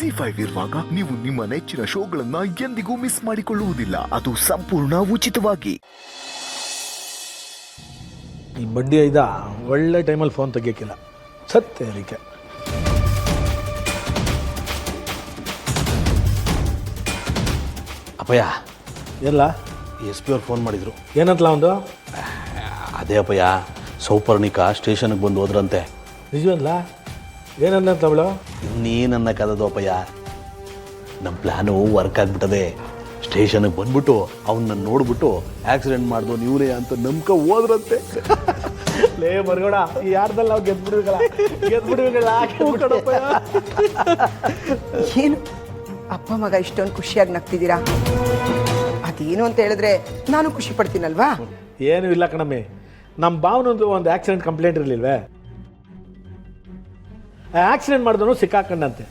ZEE5 ಇರುವಾಗ ನೀವು ನಿಮ್ಮ ನೆಚ್ಚಿನ ಶೋಗಳನ್ನ ಎಂದಿಗೂ ಮಿಸ್ ಮಾಡಿಕೊಳ್ಳುವುದಿಲ್ಲ. ಅದು ಸಂಪೂರ್ಣ ಉಚಿತವಾಗಿ. ಈ ಬಡ್ಡಿ ಐದ ಒಳ್ಳೆ ಟೈಮಲ್ಲಿ ಫೋನ್ ತೆಗಿಯಕ್ಕಿಲ್ಲ, ಸತ್ಯ ಅದಕ್ಕೆ. ಅಪ್ಪಯ್ಯ, ಎಲ್ಲ SP ಅವ್ರು ಫೋನ್ ಮಾಡಿದ್ರು. ಏನಂತಲ್ಲ ಒಂದು ಅದೇ ಅಪ್ಪಯ್ಯ, ಸೌಪರ್ಣಿಕಾ ಸ್ಟೇಷನ್ಗೆ ಬಂದು ಹೋದ್ರಂತೆ. ನಿಜವಲ್ಲ? ಏನಂತ ಅವಳು? ನೀನನ್ನ ಕದದು ಅಪ್ಪಯ್ಯ, ನಮ್ಮ ಪ್ಲ್ಯಾನು ವರ್ಕ್ ಆಗಿಬಿಟ್ಟದೆ. ಸ್ಟೇಷನ್ಗೆ ಬಂದ್ಬಿಟ್ಟು ಅವನ್ನ ನೋಡ್ಬಿಟ್ಟು ಆಕ್ಸಿಡೆಂಟ್ ಮಾಡ್ದು ನೀವೇ ಅಂತ ನಂಬ್ಕ ಹೋದ್ರಂತೆ. ಲೇ ಮರ್ಗೋಡ, ಈ ಯಾರ್ದಲ್ಲಿ ನಾವು ಗೆದ್ಬಿಡ್ಬೇಕಲ್ಲ. ಏನು ಅಪ್ಪ ಮಗ ಇಷ್ಟೊಂದು ಖುಷಿಯಾಗಿ ನಗ್ತಿದ್ದೀರಾ? ಅದೇನು ಅಂತ ಹೇಳಿದ್ರೆ ನಾನು ಖುಷಿ ಪಡ್ತೀನಲ್ವಾ? ಏನೂ ಇಲ್ಲ ಕಣಮ್ಮಿ, ನಮ್ಮ ಭಾವನೊಂದು ಒಂದು ಆಕ್ಸಿಡೆಂಟ್ ಕಂಪ್ಲೇಂಟ್ ಇರಲಿಲ್ವೇ? ಆಕ್ಸಿಡೆಂಟ್ ಮಾಡಿದನು ಸಿಕ್ಕಾಕೊಂಡಂತೆ.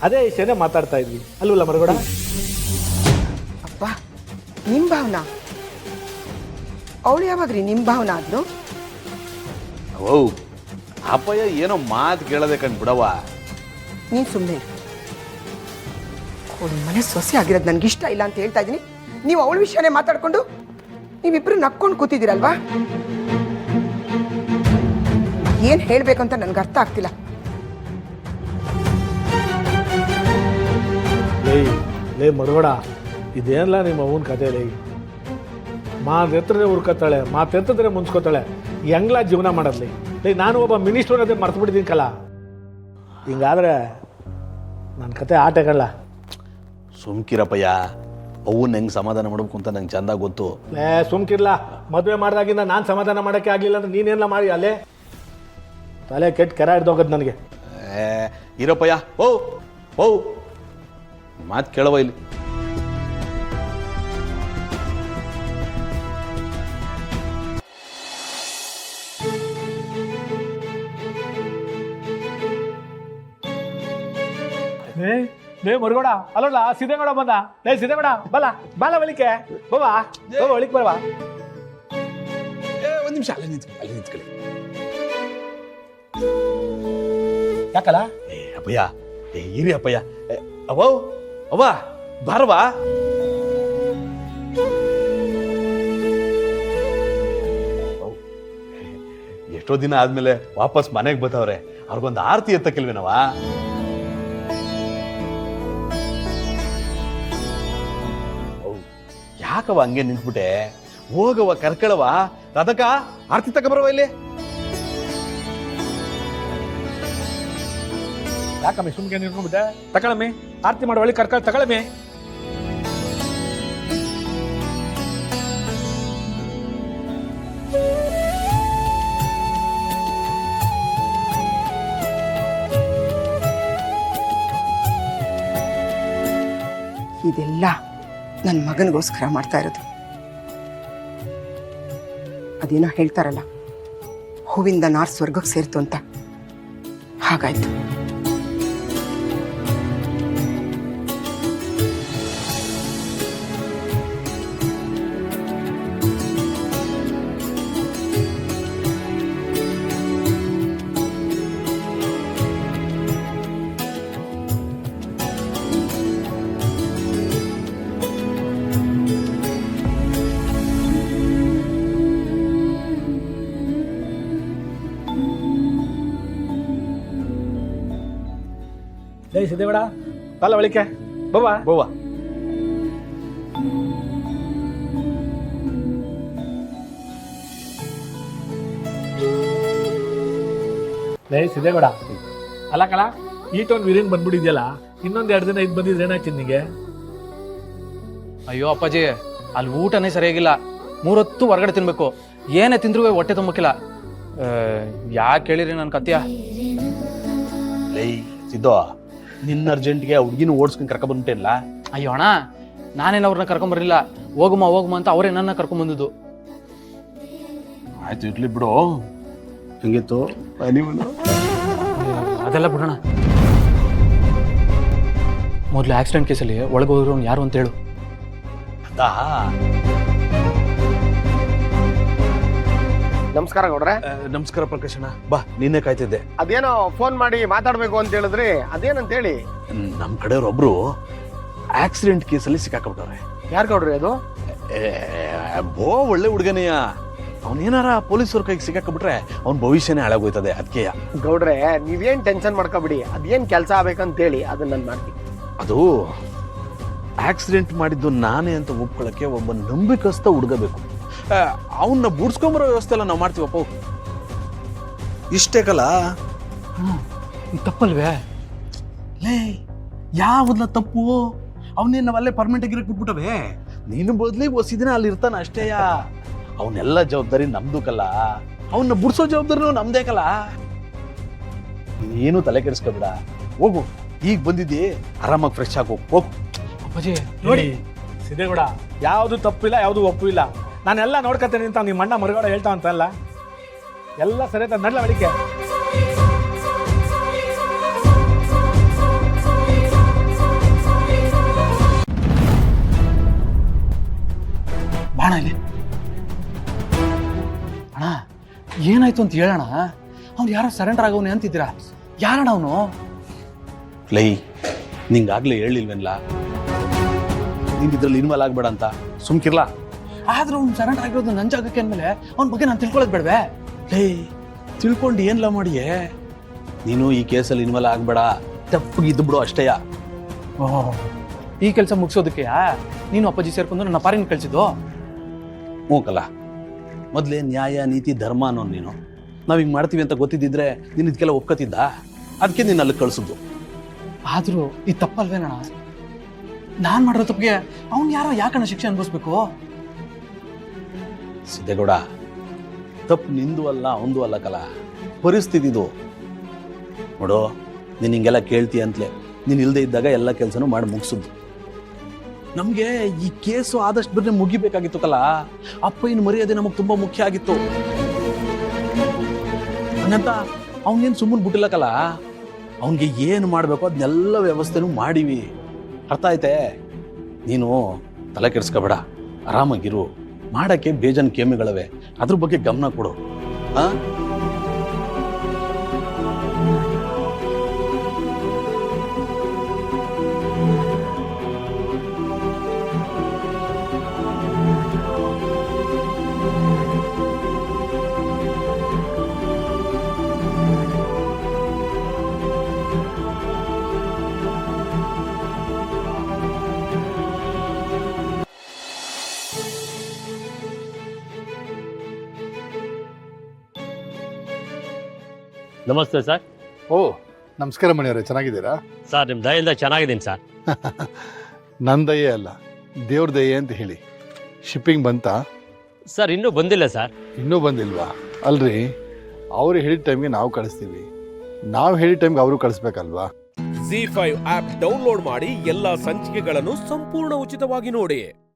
ಅದೇ ವಿಷಯನೇ ಮಾತಾಡ್ತಾ ಇದ್ವಿ ಅಲ್ವಲ್ಲ ಮರಗೋಡ? ಅಪ್ಪ, ನಿಮ್ಮ ಭಾವನ ಅವಳು ಯಾವಾಗ್ರಿ ನಿಮ್ಮ ಭಾವನ ಆದ್ನು? ಓ ಅಪ್ಪಯ್ಯ ಏನೋ ಮಾತು ಕೇಳದೆ ಕಂಡು ಬಿಡವ. ನೀನು ಸುಮ್ಮನೆ ಅವಳ ಮನೆ ಸೊಸೆ ಆಗಿರೋದು ನನಗೆ ಇಷ್ಟ ಇಲ್ಲ ಅಂತ ಹೇಳ್ತಾ ಇದ್ದೀನಿ. ನೀವು ಅವಳ ವಿಷಯನೇ ಮಾತಾಡ್ಕೊಂಡು ನೀವಿಬ್ರು ನಕ್ಕೊಂಡು ಕೂತಿದ್ದೀರಲ್ವಾ? ಏನು ಹೇಳಬೇಕು ಅಂತ ನನಗೆ ಅರ್ಥ ಆಗ್ತಿಲ್ಲ. ಲೇ ಮರಗೋಡ, ಇದೇನಲ್ಲ ನಿಮ್ಮ ಅವನ ಕತೆ? ಲೇ ಮಾತೆತ್ತರೆ ಹುರ್ಕೋತಾಳೆ, ಮಾತೆತ್ತಿದ್ರೆ ಮುನ್ಸ್ಕೋತಾಳೆ. ಹೆಂಗ್ಲ ಜೀವನ ಮಾಡೋದ್ಲಿ? ಲೇ ನಾನು ಒಬ್ಬ ಮಿನಿಸ್ಟರ್ ಅದೇ ಮರ್ತು ಬಿಟ್ಟಿದ್ದೀನಿ ಕಲ. ಹಿಂಗಾದ್ರೆ ನನ್ನ ಕತೆ ಆಟಗಳಲ್ಲ. ಸುಮ್ಕಿರಪ್ಪಯ್ಯ, ಅವನ್ನ ಹೆಂಗೆ ಸಮಾಧಾನ ಮಾಡ್ಬೇಕು ಅಂತ ನಂಗೆ ಚಂದ ಗೊತ್ತು. ಲೇ ಸುಮ್ಕಿರ್ಲ, ಮದುವೆ ಮಾಡಿದಾಗಿಂದ ನಾನು ಸಮಾಧಾನ ಮಾಡೋಕ್ಕೆ ಆಗಲಿಲ್ಲ ಅಂದ್ರೆ ನೀನೇನೆಲ್ಲ ಮಾಡಿ ಅಲ್ಲೇ ತಲೆ ಕೆಟ್ಟ ಕೆರ ಹಿಡ್ದೋಗದು ನನಗೆ. ಇರಪ್ಪಯ್ಯ, ಓ ಓ ಮಾತು ಕೇಳವ ಇಲ್ಲಿ. ಲೇ ಮರುಗೋಡ, ಅಲ್ಲೋಡ ಸಿದ್ದೇಗೌಡ ಬಂದ. ಲೇ ಸಿದ್ದೇಗೌಡ, ಬಲ ಬಾಲ ಒಳಿಕೆ ಬಾಬಾ, ಬಾಬಾ ಒಳಿಕೆ ಬರವಾ. ಒಂದು ನಿಮಿಷ ಅಲ್ಲೇ ನಿಂತ್ಕೊಳ್ಳಿ. ಯಾಕಲ್ಲ? ಅಪ್ಪಯ್ಯ, ಇರಿ ಅಪ್ಪಯ್ಯ. ಅವೋ ಅವ್ವ ಬಾರವಾ. ಎಷ್ಟೋ ದಿನ ಆದ್ಮೇಲೆ ವಾಪಸ್ ಮನೆಗೆ ಬರ್ತಾವ್ರೆ, ಅವ್ರಿಗೊಂದು ಆರತಿ ಎತ್ತಕ್ಕಿಲ್ವೇನವ? ಯಾಕವ ಹಂಗೆ ನಿಂತ್ಬಿಟ್ಟೆ? ಹೋಗವ, ಕರ್ಕಳವ. ರಾಧಕ, ಆರತಿ ತಗೊಬರವ ಇಲ್ಲಿ. ಯಾಕಮ್ಮಿ ಸುಮ್ಗೆ ನಿಂತ್ಕೊಂಡ್ಬಿಟ್ಟೆ? ತಗೊಳಮ್ಮಿ, ಆರತಿ ಮಾಡೋ ಒಳ್ಳೆ ಕರ್ಕೊಂಡು ತಗೊಳಮ್ಮಿ. ಇದೆಲ್ಲ ನನ್ನ ಮಗನಿಗೋಸ್ಕರ ಮಾಡ್ತಾ ಇರೋದು. ಅದೇನೋ ಹೇಳ್ತಾರಲ್ಲ, ಹೂವಿಂದ ನಾರ್ ಸ್ವರ್ಗಕ್ಕೆ ಸೇರ್ತು ಅಂತ, ಹಾಗಾಯ್ತು. ಲೇ ಸಿದ್ದೇಗೌಡ, ಬಾಲ ಒಳಿಕೆ ಬಾಬಾ. ಬೋವಾ ಲೇ ಸಿದ್ದೇಗೌಡ, ಅಲ್ಲ ಕಲ, ಈಟೊಂದು ವೀರಿನ್ ಬಂದ್ಬಿಟ್ಟಿದ್ಯಲ್ಲ, ಇನ್ನೊಂದು 2 ದಿನ ಇದು ಬಂದಿದ್ರೆ ಏನಾಯ್ತು ನಿನಗೆ? ಅಯ್ಯೋ ಅಪ್ಪಾಜಿ, ಅಲ್ಲಿ ಊಟನೇ ಸರಿಯಾಗಿಲ್ಲ. 3 ಹೊತ್ತು ಹೊರಗಡೆ ತಿನ್ಬೇಕು, ಏನೇ ತಿಂದ್ರೂ ಹೊಟ್ಟೆ ತುಂಬಕ್ಕಿಲ್ಲ. ಯಾಕೆ ಹೇಳಿರಿ ನನ್ನ ಕತ್ಯ? ಲೈ ಸಿದ್ದೋ, ನಿನ್ನ ಅರ್ಜೆಂಟ್ಗೆ ಹುಡುಗಿನ ಓಡಿಸ್ಕೊಂಡು ಕರ್ಕೊಂಡ್ಬಂದ್ಬಿಟ್ಟಿಲ್ಲ. ಅಯ್ಯೋ ಅಣ್ಣ, ನಾನೇನು ಅವ್ರನ್ನ ಕರ್ಕೊಂಬರ್ಲಿಲ್ಲ. ಹೋಗುಮ ಅಂತ ಅವರೇ ನನ್ನ ಕರ್ಕೊಂಡ್ಬಂದಿದ್ದು. ಆಯ್ತು, ಇರ್ಲಿ ಬಿಡು. ಹೆಂಗಿತ್ತು ಅದೆಲ್ಲ ಬಿಡೋಣ. ಮೊದಲು ಆಕ್ಸಿಡೆಂಟ್ ಕೇಸಲ್ಲಿ ಒಳಗೆ ಹೋಗಿರೋನು ಯಾರು ಅಂತ ಹೇಳು. ಅದಾ ನಮಸ್ಕಾರ ಗೌಡ್ರೆ. ನಮಸ್ಕಾರ ಪ್ರಕಾಶಣ್ಣ, ಬಾ ನಿನ್ನೆ ಕಾಯ್ತಿದ್ದೆ. ಅದೇನೋ ಫೋನ್ ಮಾಡಿ ಮಾತಾಡ್ಬೇಕು ಅಂತ ಹೇಳಿದ್ರಿ, ಅದೇನಂತ ಹೇಳಿ. ನಮ್ಮ ಕಡೆಯವ್ರೊಬ್ರು ಆಕ್ಸಿಡೆಂಟ್ ಕೇಸಲ್ಲಿ ಸಿಕ್ಕಾಕೊಂಡ್ಬಿಟ್ಟವ್ರೆ. ಯಾರು ಗೌಡ್ರಿ ಅದು? ಬೋ ಒಳ್ಳೆ ಹುಡುಗನೆಯ, ಅವನೇನಾರ ಪೊಲೀಸವ್ರ ಕೈಗೆ ಸಿಕ್ಕಾಕೊಂಡ್ಬಿಟ್ರೆ ಅವ್ನ ಭವಿಷ್ಯನೇ ಹಾಳಾಗೋಯ್ತದೆ. ಅದಕ್ಕೆ ಗೌಡ್ರೆ ನೀವೇನ್ ಟೆನ್ಷನ್ ಮಾಡ್ಕೊಬಿಡಿ, ಅದೇನ್ ಕೆಲಸ ಆಗ್ಬೇಕಂತ ಹೇಳಿ ಅದನ್ನ ನಾನು ಮಾಡ್ತೀನಿ. ಅದು ಆಕ್ಸಿಡೆಂಟ್ ಮಾಡಿದ್ದು ನಾನೇ ಅಂತ ಒಪ್ಕೊಳ್ಳೋಕ್ಕೆ ಒಬ್ಬ ನಂಬಿಕಸ್ಥ ಹುಡುಗ ಬೇಕು. ಅವನ್ನ ಬುಡ್ಸ್ಕೊಂಬರೋ ವ್ಯವಸ್ಥೆ ಎಲ್ಲ ನಾವು ಮಾಡ್ತೀವಪ್ಪ. ಇಷ್ಟೇ ಕಲ. ತಪ್ಪಲ್ವೇ? ಲೇ ಯಾವ್ದಲ್ಲ ತಪ್ಪು? ಅವನೇನು ನಾವಲ್ಲೇ ಪರ್ಮನೆಂಟ್ ಆಗಿರಕ್ಕೆ ಬಿಟ್ಬಿಟ್ಟವೆ. ನೀನು ಬದಲಿ ದಿನ ಅಲ್ಲಿ ಇರ್ತಾನ ಅಷ್ಟೇಯ. ಅವನ್ನೆಲ್ಲ ಜವಾಬ್ದಾರಿ ನಮ್ದು ಕಲ್ಲ. ಅವನ್ನ ಬುಡ್ಸೋ ಜವಾಬ್ದಾರಿನೂ ನಮ್ದೇ ಕಲ್ಲ. ನೀನು ತಲೆ ಕೆಡಿಸ್ಕೊಬೇಡ, ಹೋಗು. ಈಗ ಬಂದಿದ್ದಿ, ಆರಾಮಾಗಿ ಫ್ರೆಶ್ ಆಗಿ ಹೋಗು. ಅಪ್ಪಾಜಿ ನೋಡಿ ಸಿದ್ದೇಗೌಡ, ಯಾವುದು ತಪ್ಪಿಲ್ಲ, ಯಾವುದು ಒಪ್ಪು ಇಲ್ಲ. ನಾನೆಲ್ಲ ನೋಡ್ಕೊತೇನೆ ಅಂತ ನಿಮ್ಮ ಅಣ್ಣ ಮರುಗಡೆ ಹೇಳ್ತಾ ಅಂತಲ್ಲ, ಎಲ್ಲ ಸರಿ ಅಂತ ನಡ್ಲ ಅಡಿಕೆ. ಬಾಣ ಇಲ್ಲಿ. ಅಣ್ಣ ಏನಾಯ್ತು ಅಂತ ಹೇಳೋಣ. ಅವ್ನು ಯಾರೋ ಸರೆಂಡರ್ ಆಗೋನೆ ಅಂತಿದ್ದೀರಾ? ಯಾರಣ್ಣ ಅವನು? ಲೈ, ನಿಂಗಾಗ್ಲೇ ಹೇಳಿಲ್ವೇನ್ಲ ನೀನ್ ಇದ್ರಲ್ಲಿ ಇನ್ವಾಲ್ವ್ ಆಗ್ಬೇಡ ಅಂತ? ಸುಮ್ಕಿರ್ಲಾ. ಆದ್ರೂ ಅವ್ನು ಸರೆಂಡರ್ ಆಗಿರೋದು ನನ್ನ ಜಾಗಕ್ಕೆ ಅಂದಮೇಲೆ ಅವ್ನ ಬಗ್ಗೆ ನಾನು ತಿಳ್ಕೊಳ್ಳೋದು ಬೇಡವೇ? ಲೇ, ತಿಳ್ಕೊಂಡು ಏನ್ಲ ಮಾಡಿಯೇ? ನೀನು ಈ ಕೇಸಲ್ಲಿ ಇನ್ವಾಲ್ವ್ ಆಗ್ಬೇಡ, ತಪ್ಪಿಗೆ ಇದ್ದು ಬಿಡು ಅಷ್ಟೇಯ. ಓಹ್, ಈ ಕೆಲಸ ಮುಗಿಸೋದಕ್ಕೆ ನೀನು ಅಪ್ಪಾಜಿ ಸೇರ್ಕೊಂಡು ನನ್ನ ಪಾರಿನ ಕಳಿಸಿದ್ದು? ಮೂಕಲ್ಲ, ಮೊದಲೇ ನ್ಯಾಯ ನೀತಿ ಧರ್ಮ ಅನ್ನೋ ನೀನು. ನಾವು ಹಿಂಗೆ ಮಾಡ್ತೀವಿ ಅಂತ ಗೊತ್ತಿದ್ದಿದ್ರೆ ನೀನು ಇದಕ್ಕೆಲ್ಲ ಒಪ್ಕೋತಿದ್ದ? ಅದಕ್ಕೆ ನೀನು ಅಲ್ಲಿ ಕಳಿಸಿದ್ದು. ಆದ್ರೂ ಈ ತಪ್ಪಲ್ವೇನಣ್ಣ? ನಾನ್ ಮಾಡಿರೋ ತಪ್ಪಿಗೆ ಅವ್ನು ಯಾರೋ ಯಾಕಣ್ಣ ಶಿಕ್ಷೆ ಅನ್ಭವಿಸ್ಬೇಕು? ಸಿದ್ದೇಗೌಡ, ತಪ್ಪು ನಿಂದು ಅಲ್ಲ ಅವಂದು ಅಲ್ಲ ಕಲ, ಪರಿಸ್ಥಿತಿದು. ನೋಡು, ನೀನು ಹಿಂಗೆಲ್ಲ ಕೇಳ್ತೀಯ ಅಂತಲೇ ನೀನು ಇಲ್ಲದೆ ಇದ್ದಾಗ ಎಲ್ಲ ಕೆಲಸನೂ ಮಾಡಿ ಮುಗಿಸಿದ್ದು. ನಮಗೆ ಈ ಕೇಸು ಆದಷ್ಟು ಬೇರೆ ಮುಗಿಬೇಕಾಗಿತ್ತು ಕಲ. ಅಪ್ಪಯ್ಯನ ಮರ್ಯಾದೆ ನಮಗೆ ತುಂಬ ಮುಖ್ಯ ಆಗಿತ್ತು. ಹಂಗಂತ ಅವನೇನು ಸುಮ್ಮನೆ ಬಿಟ್ಟಿಲ್ಲ ಕಲ. ಅವನಿಗೆ ಏನು ಮಾಡಬೇಕು ಅದನ್ನೆಲ್ಲ ವ್ಯವಸ್ಥೆನೂ ಮಾಡೀವಿ. ಅರ್ಥ ಆಯ್ತೆ? ನೀನು ತಲೆ ಕೆಡಿಸ್ಕೋಬೇಡ, ಆರಾಮಾಗಿರು. ಮಾಡೋಕ್ಕೆ ಬೇಜಾನ್ ಕೇಮಿಗಳವೆ, ಅದ್ರ ಬಗ್ಗೆ ಗಮನ ಕೊಡು. ಆ ನಮಸ್ತೆ ಸರ್. ಓ ನಮಸ್ಕಾರ ಮಣಿಯವರೇ, ಚೆನ್ನಾಗಿದ್ದೀರಾ? ಸರ್ ನಿಮ್ಮ ದಯೆಯಿಂದ ಚೆನ್ನಾಗಿದ್ದೀನಿ ಸರ್. ನನ್ನ ದಯೆ ಅಲ್ಲ, ದೇವ್ರ ದಯೆ ಅಂತ ಹೇಳಿ. ಶಿಪ್ಪಿಂಗ್ ಬಂತಾ? ಸರ್ ಇನ್ನೂ ಬಂದಿಲ್ಲ ಸರ್. ಇನ್ನೂ ಬಂದಿಲ್ವಾ? ಅಲ್ರಿ, ಅವ್ರು ಹೇಳಿದ ಟೈಮ್ಗೆ ನಾವು ಕಳಿಸ್ತೀವಿ, ನಾವು ಹೇಳಿದ ಟೈಮ್ಗೆ ಅವರು ಕಳಿಸ್ಬೇಕಲ್ವಾ? ZEE5 ಆಪ್ ಡೌನ್ಲೋಡ್ ಮಾಡಿ ಎಲ್ಲಾ ಸಂಚಿಕೆಗಳನ್ನು ಸಂಪೂರ್ಣ ಉಚಿತವಾಗಿ ನೋಡಿ.